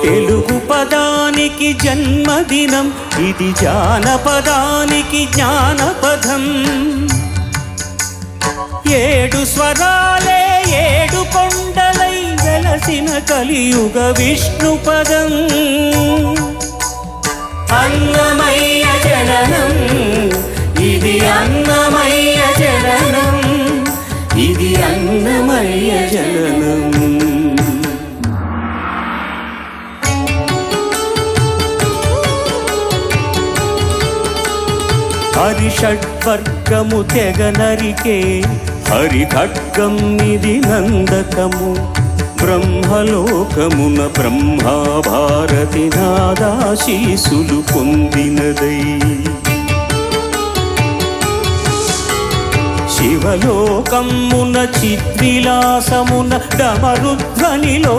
తెలుగు పదానికి జన్మదినం, ఇది జానపదానికి జ్ఞానపదం. 7 స్వరాలే 7 కొండలై వెలసిన కలియుగ విష్ణుపదం. అన్నమయ్య జననం, ఇది అన్నమయ్య జననం, ఇది అన్నమయ్య జననం. హరిషడ్వర్గము తెగ నరికే హరి ఖడ్గం ఇది నందకము. బ్రహ్మలోకమున బ్రహ్మా భారతి నాదాశీసులు పొందినదై. శివలోకమున చిద్విలాసమున డమరుధ్వనిలో